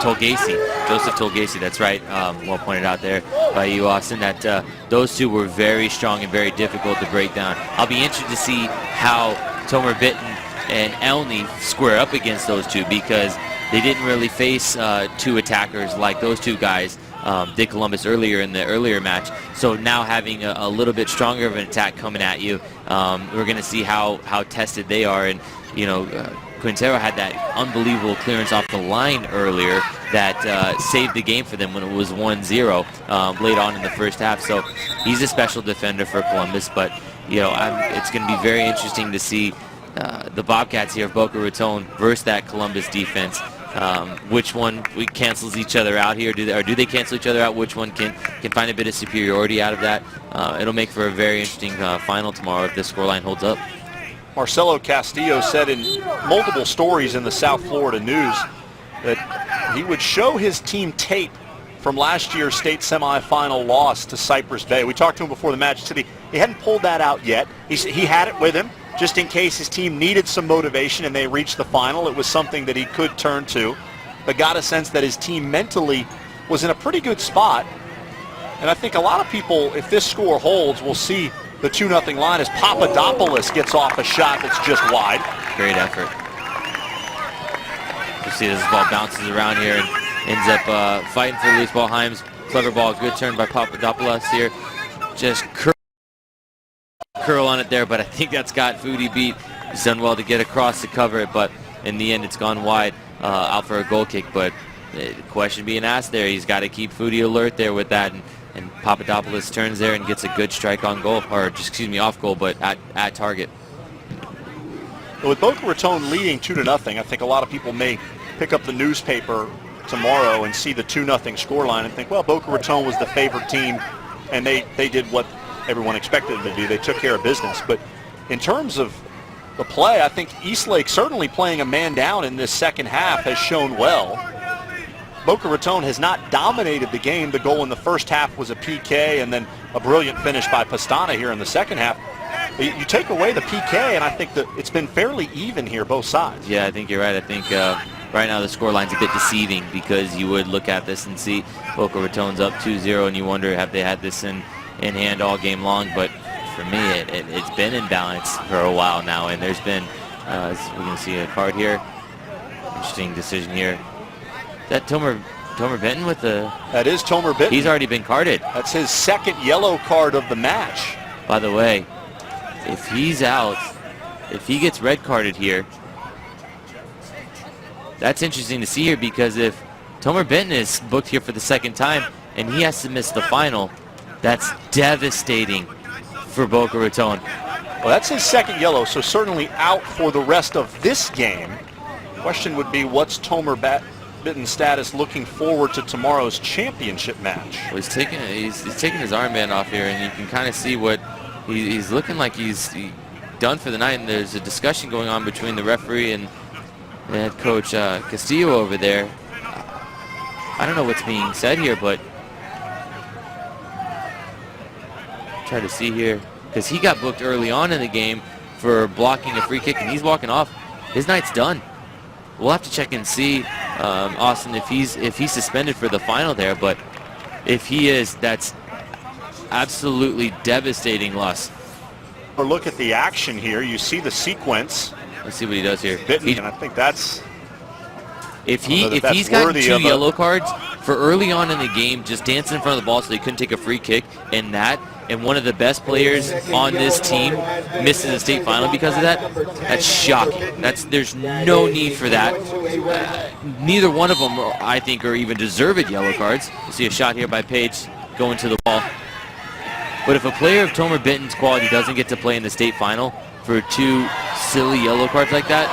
Joseph Tolgasi, that's right, well pointed out there by you, Austin, that those two were very strong and very difficult to break down. I'll be interested to see how Tomer Bitten and Elney square up against those two, because they didn't really face two attackers like those two guys did Columbus earlier in the earlier match. So now having a little bit stronger of an attack coming at you, we're going to see how tested they are. And, you know, Quintero had that unbelievable clearance off the line earlier that saved the game for them when it was 1-0 late on in the first half. So he's a special defender for Columbus. But, you know, it's going to be very interesting to see the Bobcats here of Boca Raton versus that Columbus defense. Which one cancels each other out here? Do they cancel each other out? Which one can find a bit of superiority out of that? It'll make for a very interesting final tomorrow if this scoreline holds up. Marcelo Castillo said in multiple stories in the South Florida News that he would show his team tape from last year's state semifinal loss to Cypress Bay. We talked to him before the match. He said he hadn't pulled that out yet. He had it with him. just in case his team needed some motivation and they reached the final. It was something that he could turn to, but got a sense that his team mentally was in a pretty good spot. And I think a lot of people, if this score holds, will see the 2-0 line as Papadopoulos gets off a shot that's just wide. Great effort. You see this ball bounces around here and ends up fighting for the loose ball. Himes, clever ball, good turn by Papadopoulos here. Just curl on it there, but I think that's got Foodie beat. He's done well to get across to cover it, but in the end it's gone wide, out for a goal kick. But the question being asked there, he's got to keep Foodie alert there with that, and Papadopoulos turns there and gets a good strike on goal, or just, excuse me, off goal, but at target. With Boca Raton leading 2-0, I think a lot of people may pick up the newspaper tomorrow and see the 2-0 scoreline and think, well, Boca Raton was the favored team, and they did what everyone expected them to do. They took care of business. But in terms of the play, I think Eastlake certainly playing a man down in this second half has shown well. Boca Raton has not dominated the game. The goal in the first half was a PK and then a brilliant finish by Pastana here in the second half. You take away the PK, and I think that it's been fairly even here, both sides. Yeah, I think you're right. I think right now the scoreline's a bit deceiving, because you would look at this and see Boca Raton's up 2-0, and you wonder, have they had this in hand all game long? But for me, it's been in balance for a while now, and there's been, as we can see a card here, interesting decision here. Is that Tomer Benton with the... That is Tomer Benton. He's already been carded. That's his second yellow card of the match. By the way, if he's out, if he gets red carded here, that's interesting to see here, because if Tomer Benton is booked here for the second time and he has to miss the final, that's devastating for Boca Raton. Well, that's his second yellow, so certainly out for the rest of this game. Question would be, what's Tomer Benton's status looking forward to tomorrow's championship match? Well, he's taking his armband off here, and you can kind of see what he's looking like he's done for the night. And there's a discussion going on between the referee and the head coach Castillo over there. I don't know what's being said here, but try to see here, because he got booked early on in the game for blocking a free kick, and he's walking off. His night's done. We'll have to check and see, Austin, if he's suspended for the final there. But if he is, that's absolutely devastating loss. Or look at the action here. You see the sequence. Let's see what he does here. And I think that's... If he's gotten 2 yellow cards for early on in the game, just dancing in front of the ball so they couldn't take a free kick, and one of the best players on this team misses a state final because of that, that's shocking. There's no need for that. Neither one of them, I think, are even deserved yellow cards. You see a shot here by Page going to the wall. But if a player of Tomer Benton's quality doesn't get to play in the state final for 2 silly yellow cards like that,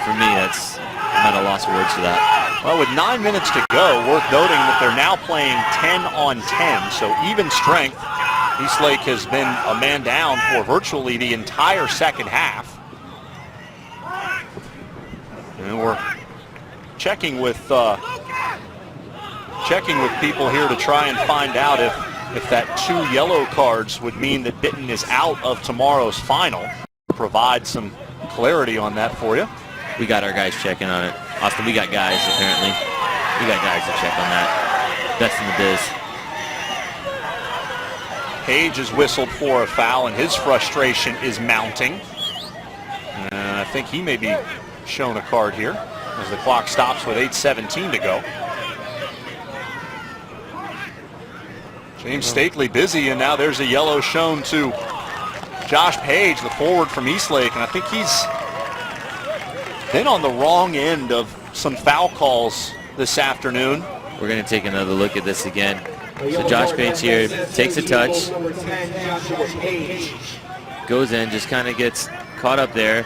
for me, I'm at a loss of words for that. Well, with 9 minutes to go, worth noting that they're now playing 10 on 10, so even strength. Eastlake has been a man down for virtually the entire second half. And we're checking with people here to try and find out if that 2 yellow cards would mean that Benton is out of tomorrow's final. Provide some clarity on that for you. We got our guys checking on it. Austin, we got guys, apparently. We got guys to check on that. Best in the biz. Page has whistled for a foul, and his frustration is mounting. I think he may be shown a card here as the clock stops with 8:17 to go. James Stately busy, and now there's a yellow shown to Josh Page, the forward from Eastlake, and I think he's been on the wrong end of some foul calls this afternoon. We're going to take another look at this again. So Josh Page here takes a touch, goes in, just kind of gets caught up there.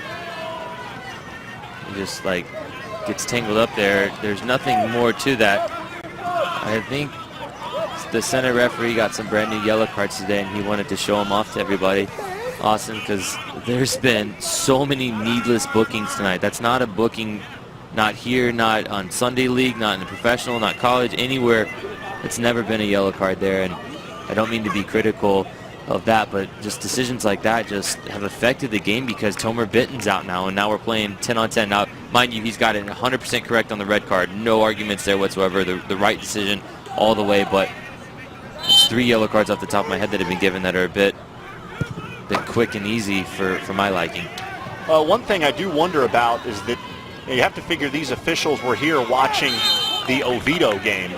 He just gets tangled up there. There's nothing more to that. I think the center referee got some brand new yellow cards today, and he wanted to show them off to everybody. Awesome, because there's been so many needless bookings tonight. That's not a booking, not here, not on Sunday League, not in the professional, not college, anywhere. It's never been a yellow card there, and I don't mean to be critical of that, but just decisions like that just have affected the game because Tomer Bitten's out now, and now we're playing 10 on 10. Now, mind you, he's got it 100% correct on the red card. No arguments there whatsoever. The right decision all the way, but it's 3 yellow cards off the top of my head that have been given that are a bit quick and easy for my liking. One thing I do wonder about is that you have to figure these officials were here watching the Oviedo game,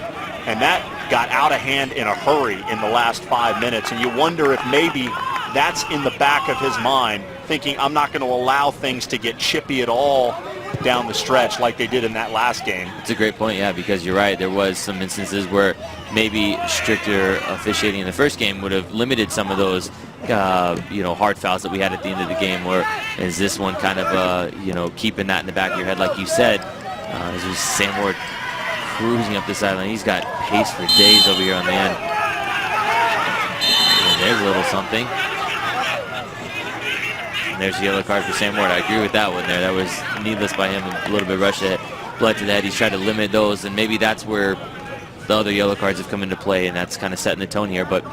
and that got out of hand in a hurry in the last 5 minutes, and you wonder if maybe that's in the back of his mind, thinking I'm not going to allow things to get chippy at all down the stretch like they did in that last game. It's a great point, yeah, because you're right. There was some instances where maybe stricter officiating in the first game would have limited some of those hard fouls that we had at the end of the game, where is this one kind of keeping that in the back of your head, like you said. This is Sam Ward cruising up the sideline. He's got pace for days over here on the end. And there's a little something. And there's the yellow card for Sam Ward. I agree with that one there. That was needless by him, a little bit rush ahead, blood to the head. He's tried to limit those, and maybe that's where the other yellow cards have come into play, and that's kind of setting the tone here. But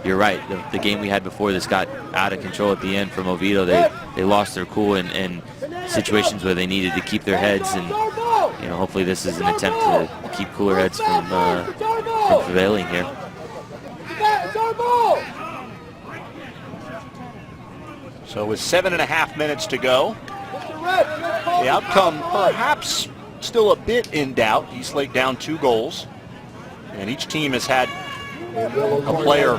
you're right. The game we had before this got out of control at the end from Oviedo. They lost their cool in situations where they needed to keep their heads, and hopefully this is an attempt to keep cooler heads from prevailing here. So with 7.5 minutes to go, the outcome perhaps still a bit in doubt. Eastlake down 2 goals, and each team has had a player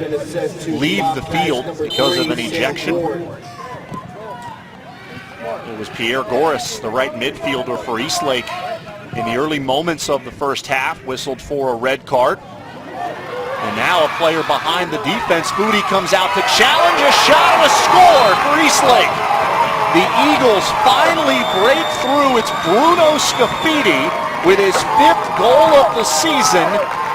leave the field because of an ejection. It was Pierre Goris, the right midfielder for Eastlake, in the early moments of the first half, whistled for a red card. And now a player behind the defense, Foodie, comes out to challenge a shot and a score for Eastlake. The Eagles finally break through. It's Bruno Scafidi with his 5th goal of the season.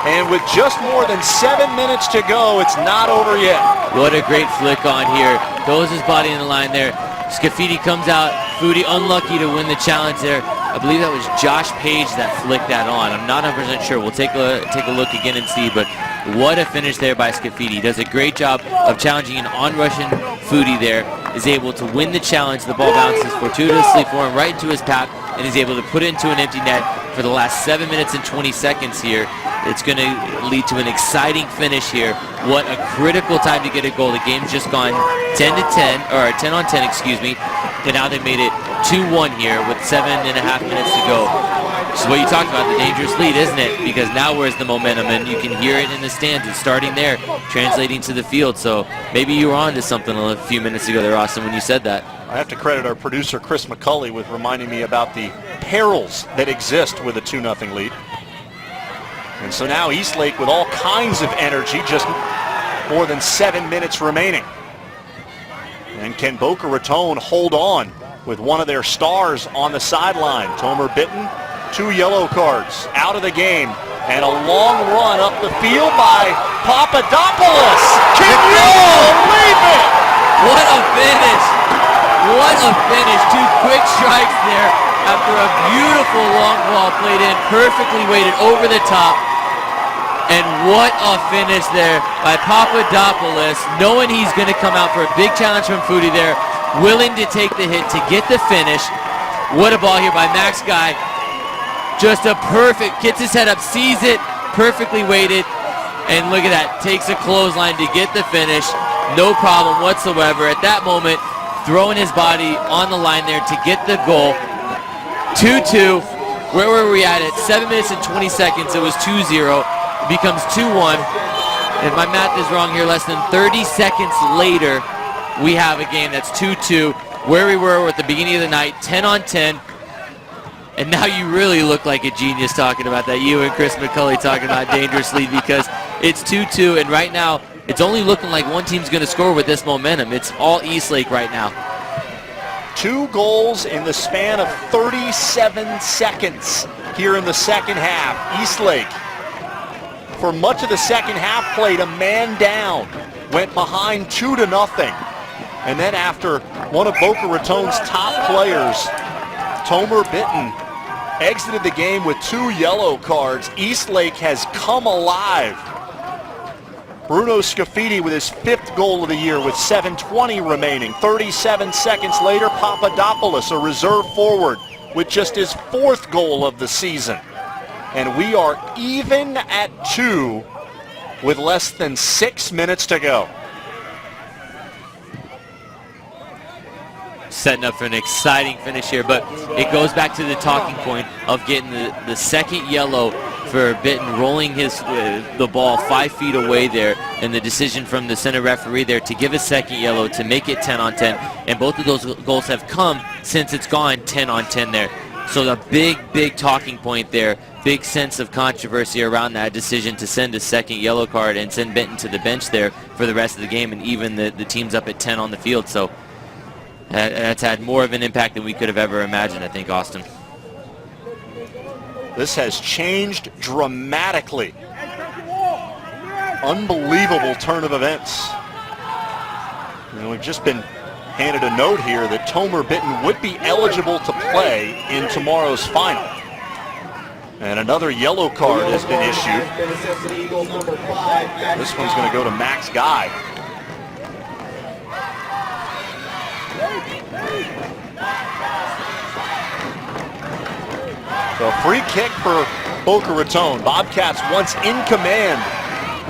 And with just more than 7 minutes to go, it's not over yet. What a great flick on here. Throws his body in the line there. Scafidi comes out. Foodie unlucky to win the challenge there. I believe that was Josh Page that flicked that on. I'm not 100% sure. We'll take a look again and see. But what a finish there by Scafidi. Does a great job of challenging an on-rushing Foodie there. Is able to win the challenge. The ball bounces fortuitously for him right into his path, and is able to put it into an empty net for the last 7 minutes and 20 seconds here. It's going to lead to an exciting finish here. What a critical time to get a goal. The game's just gone 10 on 10, excuse me. And now they made it 2-1 here with 7.5 minutes to go. This is what you talked about, the dangerous lead, isn't it? Because now where's the momentum? And you can hear it in the stands. It's starting there, translating to the field. So maybe you were on to something a few minutes ago there, Austin, when you said that. I have to credit our producer, Chris McCulley, with reminding me about the perils that exist with a 2-0 lead. And so now Eastlake with all kinds of energy, just more than 7 minutes remaining. And can Boca Raton hold on with one of their stars on the sideline? Tomer Bitten, 2 yellow cards, out of the game, and a long run up the field by Papadopoulos. Can you believe it? What a finish! What a finish! 2 quick strikes there after a beautiful long ball played in, perfectly weighted over the top. And what a finish there by Papadopoulos, knowing he's going to come out for a big challenge from Foodie there, willing to take the hit to get the finish. What a ball here by Max Guy. Just a perfect, gets his head up, sees it, perfectly weighted, and look at that, takes a clothesline to get the finish. No problem whatsoever. At that moment, throwing his body on the line there to get the goal. 2-2. Where were we at? At 7 minutes and 20 seconds, it was 2-0. Becomes 2-1. If my math is wrong here, less than 30 seconds later, we have a game that's 2-2. Where we were at the beginning of the night, 10 on 10. And now you really look like a genius talking about that. You and Chris McCulley talking about dangerous lead, because it's 2-2, and right now it's only looking like one team's going to score with this momentum. It's all Eastlake right now. 2 goals in the span of 37 seconds here in the second half. Eastlake, for much of the second half, played a man down, went behind 2-0. And then after one of Boca Raton's top players, Tomer Bitten, exited the game with 2 yellow cards, Eastlake has come alive Bruno Scafidi with his 5th goal of the year with 7:20 remaining. 37 seconds later, Papadopoulos, a reserve forward, with just his 4th goal of the season. And we are even at 2 with less than 6 minutes to go. Setting up for an exciting finish here, but it goes back to the talking point of getting the second yellow for Bitton, rolling the ball 5 feet away there, and the decision from the center referee there to give a second yellow to make it 10 on 10, and both of those goals have come since it's gone 10 on 10 there. So the big talking point there, big sense of controversy around that decision to send a second yellow card and send Benton to the bench there for the rest of the game, and even the team's up at 10 on the field. So that's had more of an impact than we could have ever imagined, I think, Austin. This has changed dramatically. Unbelievable turn of events. We've just been handed a note here that Tomer Bitton would be eligible to play in tomorrow's final. And another yellow card has been issued. This one's going to go to Max Guy. So a free kick for Boca Raton. Bobcats once in command.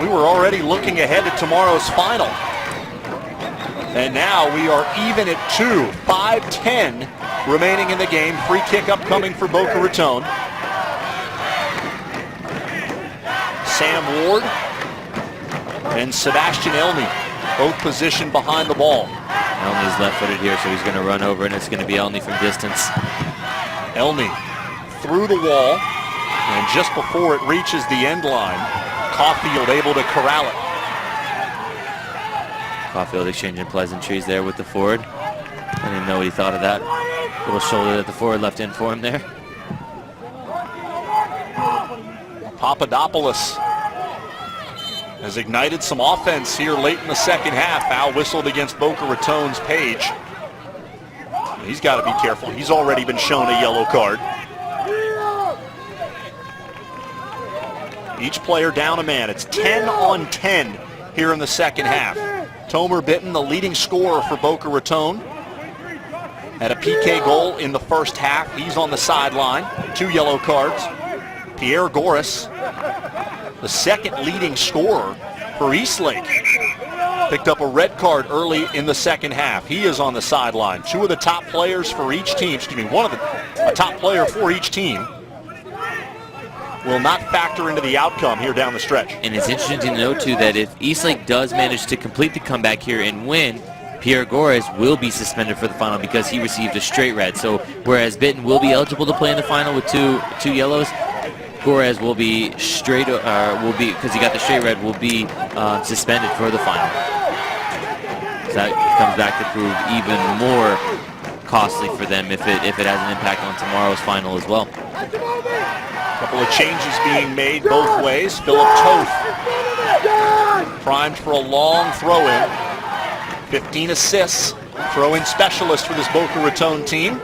We were already looking ahead to tomorrow's final. And now we are even at 2. 5:10 remaining in the game. Free kick upcoming for Boca Raton. Sam Ward and Sebastian Elney, both positioned behind the ball. Elney's left-footed here, so he's going to run over, and it's going to be Elney from distance. Elney through the wall, and just before it reaches the end line, Caulfield able to corral it. Caulfield exchanging pleasantries there with the forward. I didn't know what he thought of that little shoulder that the forward left in for him there. Papadopoulos has ignited some offense here late in the second half. Foul whistled against Boca Raton's Page. He's got to be careful. He's already been shown a yellow card. Each player down a man. It's 10 on 10 here in the second half. Tomer Bitton, the leading scorer for Boca Raton, had a PK goal in the first half. He's on the sideline. 2 yellow cards. Pierre Goris, the second leading scorer for Eastlake, picked up a red card early in the second half. He is on the sideline. 2 of the top players for each team, a top player for each team, will not factor into the outcome here down the stretch. And it's interesting to note, too, that if Eastlake does manage to complete the comeback here and win, Pierre Goris will be suspended for the final because he received a straight red. So whereas Bitton will be eligible to play in the final with two yellows, Goris will be because he got the straight red, will be suspended for the final. So that comes back to prove even more costly for them if it has an impact on tomorrow's final as well. A couple of changes being made both ways. Philip Toth primed for a long throw-in. 15 assists, throw-in specialist for this Boca Raton team.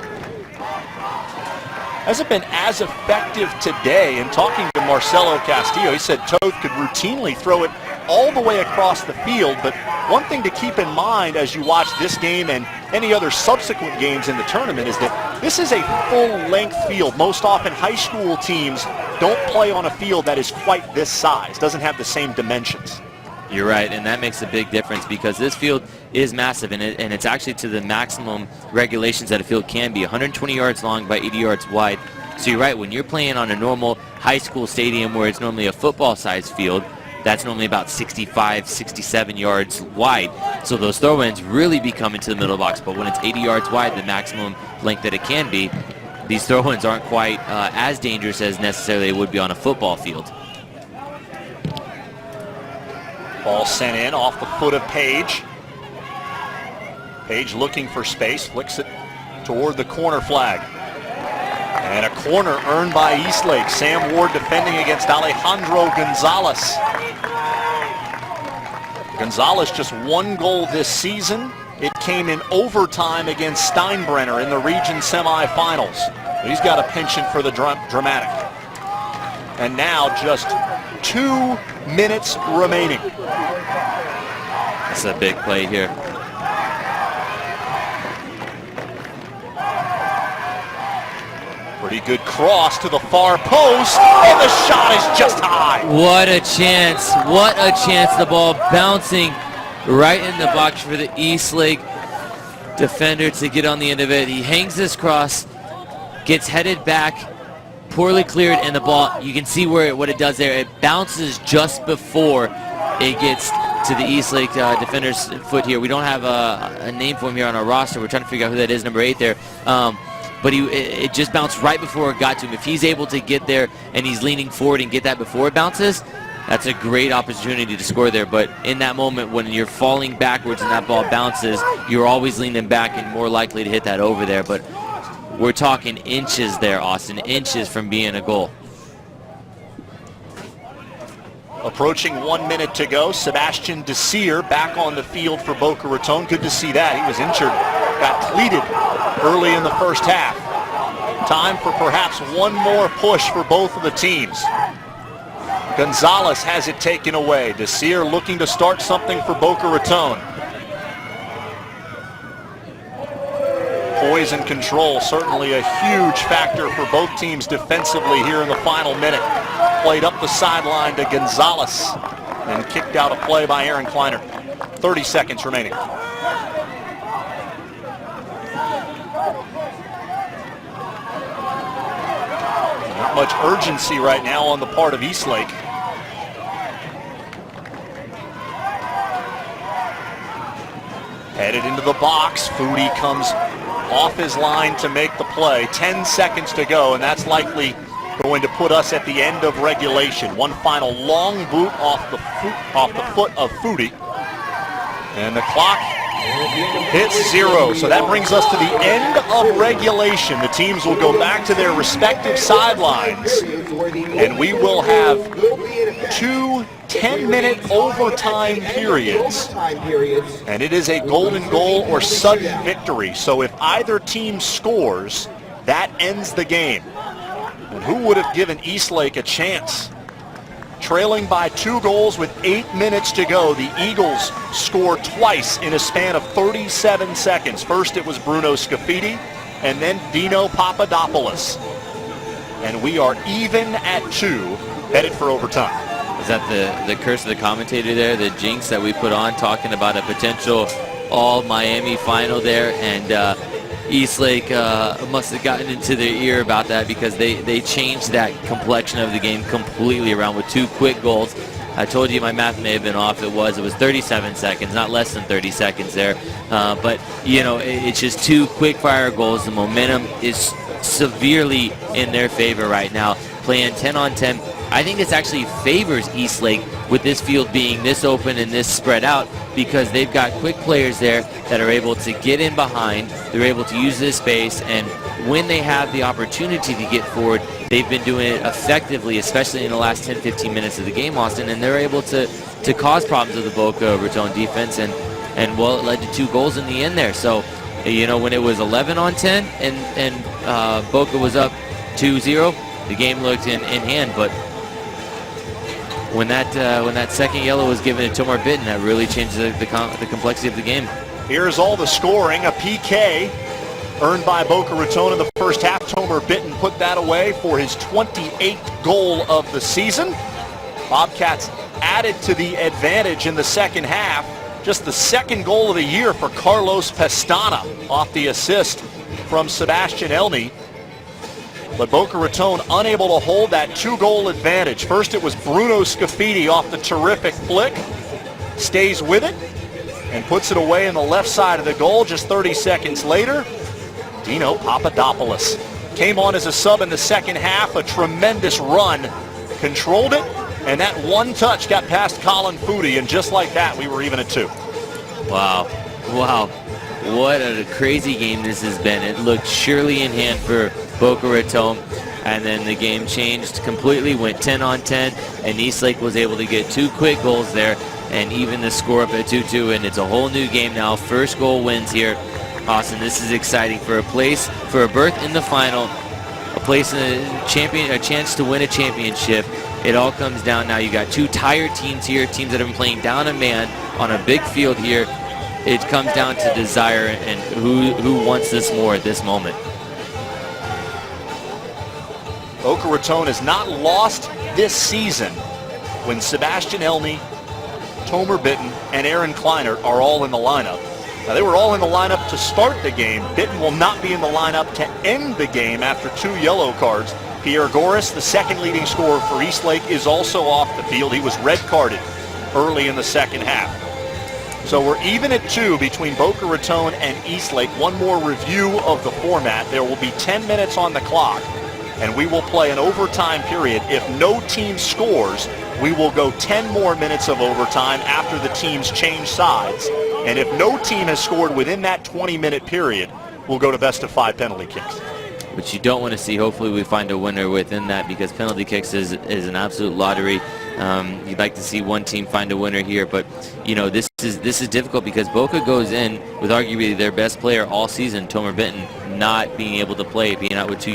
Hasn't been as effective today. In talking to Marcelo Castillo, he said Toth could routinely throw it all the way across the field, but one thing to keep in mind as you watch this game and any other subsequent games in the tournament is that this is a full-length field. Most often high school teams don't play on a field that is quite this size, doesn't have the same dimensions. You're right, and that makes a big difference because this field is massive, and it's actually to the maximum regulations that a field can be, 120 yards long by 80 yards wide. So you're right, when you're playing on a normal high school stadium where it's normally a football-sized field, that's normally about 65, 67 yards wide. So those throw-ins really be coming to the middle box, but when it's 80 yards wide, the maximum length that it can be, these throw-ins aren't quite as dangerous as necessarily it would be on a football field. Ball sent in off the foot of Page. Page looking for space, flicks it toward the corner flag. And a corner earned by Eastlake. Sam Ward defending against Alejandro Gonzalez. Gonzalez just 1 goal this season. It came in overtime against Steinbrenner in the region semifinals. He's got a penchant for the dramatic. And now just 2 minutes remaining. It's a big play here. Pretty good cross to the far post, and the shot is just high. What a chance. What a chance. The ball bouncing right in the box for the Eastlake defender to get on the end of it. He hangs this cross, gets headed back, poorly cleared, and the ball, you can see what it does there. It bounces just before it gets to the Eastlake defender's foot here. We don't have a name for him here on our roster. We're trying to figure out who that is, number 8 there. But it just bounced right before it got to him. If he's able to get there and he's leaning forward and get that before it bounces, that's a great opportunity to score there. But in that moment, when you're falling backwards and that ball bounces, you're always leaning back and more likely to hit that over there. But we're talking inches there, Austin, inches from being a goal. Approaching 1 minute to go. Sebastian Desir back on the field for Boca Raton. Good to see that. He was injured, got cleated early in the first half. Time for perhaps one more push for both of the teams. Gonzalez has it taken away. Desir looking to start something for Boca Raton. Poise and control, certainly a huge factor for both teams defensively here in the final minute. Played up the sideline to Gonzalez and kicked out a play by Aaron Kleiner. 30 seconds remaining. Not much urgency right now on the part of Eastlake. Headed into the box. Foodie comes off his line to make the play. 10 seconds to go, and that's likely going to put us at the end of regulation. One final long boot off the foot of Foodie. And the clock hits 0. So that brings us to the end of regulation. The teams will go back to their respective sidelines, and we will have 2 10-minute overtime periods. And it is a golden goal or sudden victory. So if either team scores, that ends the game. And who would have given Eastlake a chance? Trailing by 2 goals with 8 minutes to go, the Eagles score twice in a span of 37 seconds. First it was Bruno Scafidi, and then Dino Papadopoulos. And we are even at 2, headed for overtime. Is that the curse of the commentator there, the jinx that we put on, talking about a potential all-Miami final there? And Eastlake must have gotten into their ear about that, because they changed that complexion of the game completely around with 2 quick goals. I told you my math may have been off. It was 37 seconds, not less than 30 seconds there. But, you know, it's just 2 quick-fire goals. The momentum is severely in their favor right now. Playing 10-on-10. I think this actually favors Eastlake with this field being this open and this spread out, because they've got quick players there that are able to get in behind. They're able to use this space, and when they have the opportunity to get forward, they've been doing it effectively, especially in the last 10-15 minutes of the game, Austin, and they're able to cause problems with the Boca Raton defense, and well, it led to 2 goals in the end there. So, you know, when it was 11-on-10 and Boca was up 2-0, the game looked in hand, but when that second yellow was given to Tomar Bitten, that really changed the complexity of the game. Here's all the scoring. A PK earned by Boca Raton in the first half. Tomar Bitten put that away for his 28th goal of the season. Bobcats added to the advantage in the second half. Just the 2nd goal of the year for Carlos Pestana off the assist from Sebastian Elney. But Boca Raton unable to hold that 2-goal advantage. First it was Bruno Scafidi off the terrific flick. Stays with it and puts it away in the left side of the goal. Just 30 seconds later, Dino Papadopoulos came on as a sub in the second half. A tremendous run. Controlled it, and that one touch got past Colin Foodie, and just like that, we were even at 2. Wow. Wow. What a crazy game this has been. It looked surely in hand for Boca Raton, and then the game changed completely, went 10-on-10, and Eastlake was able to get 2 quick goals there and even the score up at 2-2, and it's a whole new game now. First goal wins here. Austin, this is exciting for a berth in the final, a place in a chance to win a championship. It all comes down now. You got 2 tired teams here, teams that have been playing down a man, on a big field here, it comes down to desire and who wants this more at this moment. Boca Raton has not lost this season when Sebastian Elney, Tomer Bitten, and Aaron Kleiner are all in the lineup. Now, they were all in the lineup to start the game. Bitten will not be in the lineup to end the game after 2 yellow cards. Pierre Goris, the second leading scorer for Eastlake, is also off the field. He was red carded early in the second half. So we're even at 2 between Boca Raton and Eastlake. One more review of the format. There will be 10 minutes on the clock, and we will play an overtime period. If no team scores, we will go 10 more minutes of overtime after the teams change sides. And if no team has scored within that 20-minute period, we'll go to best-of-5 penalty kicks. Which you don't want to see. Hopefully we find a winner within that, because penalty kicks is an absolute lottery. You'd like to see one team find a winner here, but you know, this is difficult because Boca goes in with arguably their best player all season, Tomer Bitten, not being able to play, being out with 2